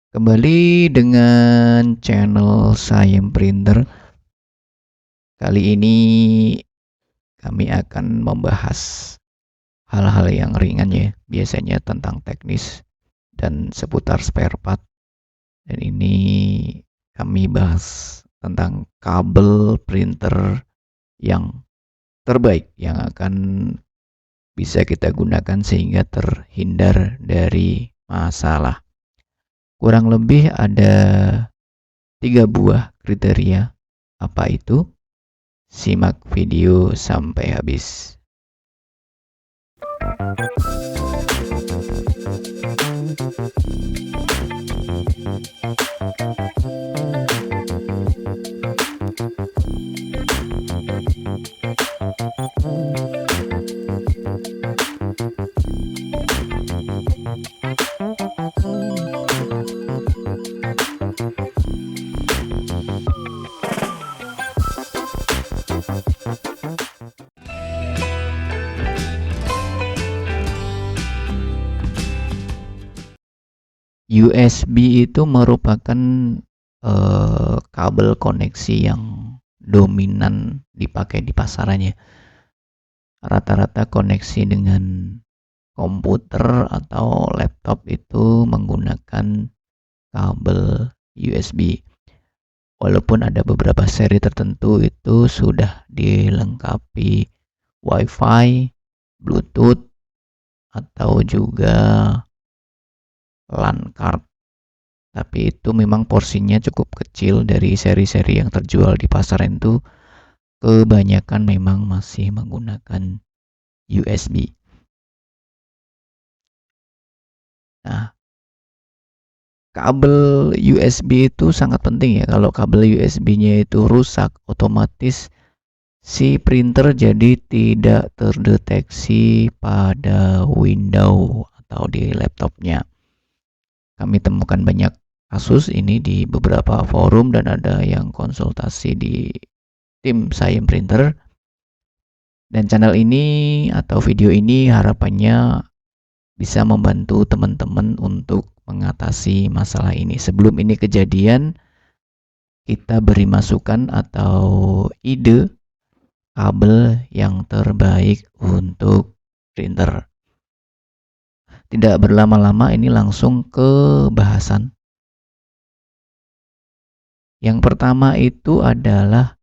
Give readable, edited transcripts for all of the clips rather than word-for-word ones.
Kembali dengan channel Sayem Printer. Kali ini kami akan membahas hal-hal yang ringan ya, biasanya tentang teknis dan seputar spare part. Dan ini kami bahas tentang kabel printer yang terbaik yang akan bisa kita gunakan sehingga terhindar dari masalah. Kurang lebih ada 3 buah kriteria. Apa itu? Simak video sampai habis. USB itu merupakan kabel koneksi yang dominan dipakai di pasarannya. Rata-rata koneksi dengan komputer atau laptop itu menggunakan kabel USB. Walaupun ada beberapa seri tertentu itu sudah dilengkapi WiFi, Bluetooth, atau juga LAN card. Tapi itu memang porsinya cukup kecil dari seri-seri yang terjual di pasaran itu. Kebanyakan memang masih menggunakan USB. Nah, kabel USB itu sangat penting ya. Kalau kabel USB-nya itu rusak, otomatis si printer jadi tidak terdeteksi pada window atau di laptopnya. Kami temukan banyak kasus ini di beberapa forum dan ada yang konsultasi di tim Sayem Printer. Dan channel ini atau video ini harapannya bisa membantu teman-teman untuk mengatasi masalah ini. Sebelum ini kejadian, kita beri masukan atau ide kabel yang terbaik untuk printer. Tidak berlama-lama, ini langsung ke bahasan. Yang pertama itu adalah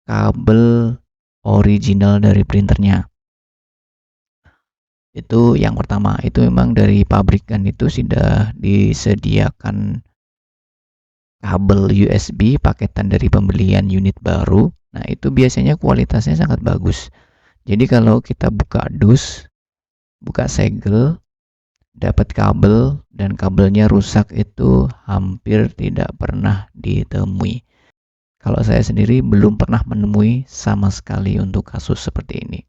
kabel original dari printernya. Itu yang pertama, itu memang dari pabrikan itu sudah disediakan kabel USB paketan dari pembelian unit baru. Nah, itu biasanya kualitasnya sangat bagus. Jadi kalau kita buka dus, buka segel, dapat kabel dan kabelnya rusak itu hampir tidak pernah ditemui. Kalau saya sendiri belum pernah menemui sama sekali untuk kasus seperti ini.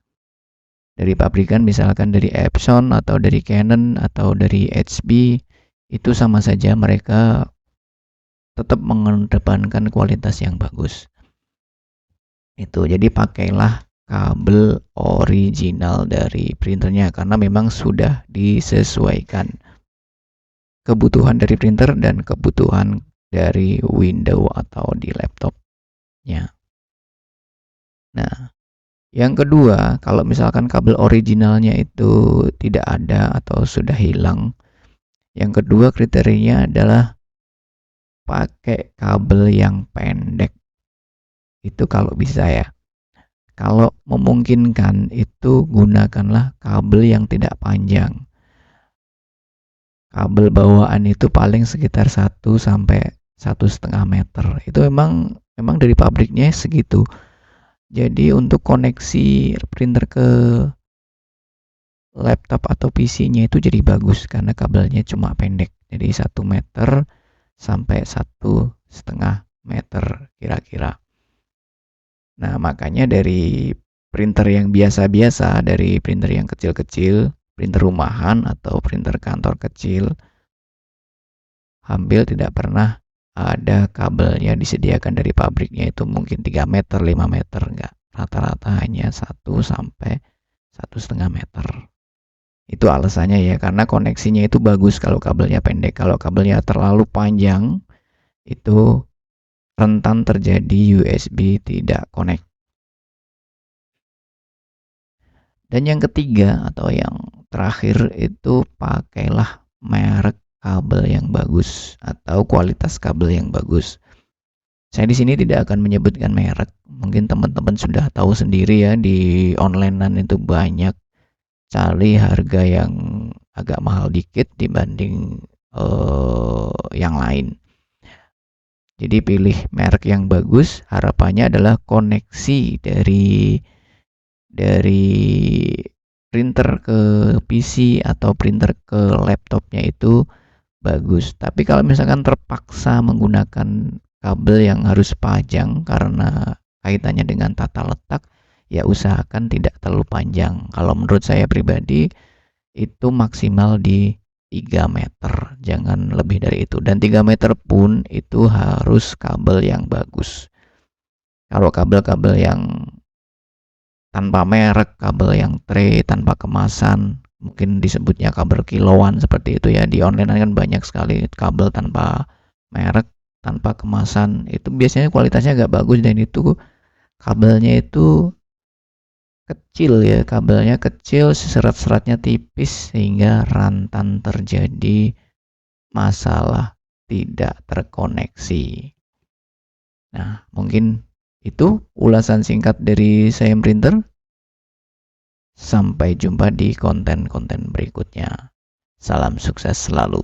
Dari pabrikan misalkan dari Epson atau dari Canon atau dari HP, itu sama saja mereka tetap mengedepankan kualitas yang bagus. Itu jadi pakailah kabel original dari printernya karena memang sudah disesuaikan kebutuhan dari printer dan kebutuhan dari window atau di laptopnya. Nah, yang kedua, kalau misalkan kabel originalnya itu tidak ada atau sudah hilang, yang kedua kriterianya adalah pakai kabel yang pendek. Itu kalau bisa ya. Kalau memungkinkan itu gunakanlah kabel yang tidak panjang. Kabel bawaan itu paling sekitar 1 sampai 1,5 meter. Itu memang dari pabriknya segitu. Jadi untuk koneksi printer ke laptop atau PC-nya itu jadi bagus karena kabelnya cuma pendek. Jadi 1 meter sampai 1,5 meter kira-kira. Nah, makanya dari printer yang biasa-biasa, dari printer yang kecil-kecil, printer rumahan atau printer kantor kecil, hampir tidak pernah ada kabelnya disediakan dari pabriknya itu mungkin 3 meter, 5 meter, enggak. Rata-rata hanya 1 sampai 1,5 meter. Itu alasannya ya, karena koneksinya itu bagus kalau kabelnya pendek. Kalau kabelnya terlalu panjang, itu rentan terjadi USB tidak connect. Dan yang ketiga atau yang terakhir itu pakailah merek kabel yang bagus atau kualitas kabel yang bagus. Saya di sini tidak akan menyebutkan merek. Mungkin teman-teman sudah tahu sendiri ya, di onlinean itu banyak cari harga yang agak mahal dikit dibanding yang lain. Jadi pilih merek yang bagus, harapannya adalah koneksi dari printer ke PC atau printer ke laptopnya itu bagus. Tapi kalau misalkan terpaksa menggunakan kabel yang harus panjang karena kaitannya dengan tata letak, ya usahakan tidak terlalu panjang. Kalau menurut saya pribadi itu maksimal di 3 meter, jangan lebih dari itu. Dan 3 meter pun itu harus kabel yang bagus. Kalau kabel-kabel yang tanpa merek, kabel yang tray, tanpa kemasan, mungkin disebutnya kabel kiloan seperti itu ya. Di online kan banyak sekali kabel tanpa merek, tanpa kemasan. Itu biasanya kualitasnya agak bagus dan itu kabelnya itu kecil ya, kabelnya kecil, serat-seratnya tipis sehingga rentan terjadi masalah tidak terkoneksi. Nah, mungkin itu ulasan singkat dari saya Printer. Sampai jumpa di konten-konten berikutnya. Salam sukses selalu.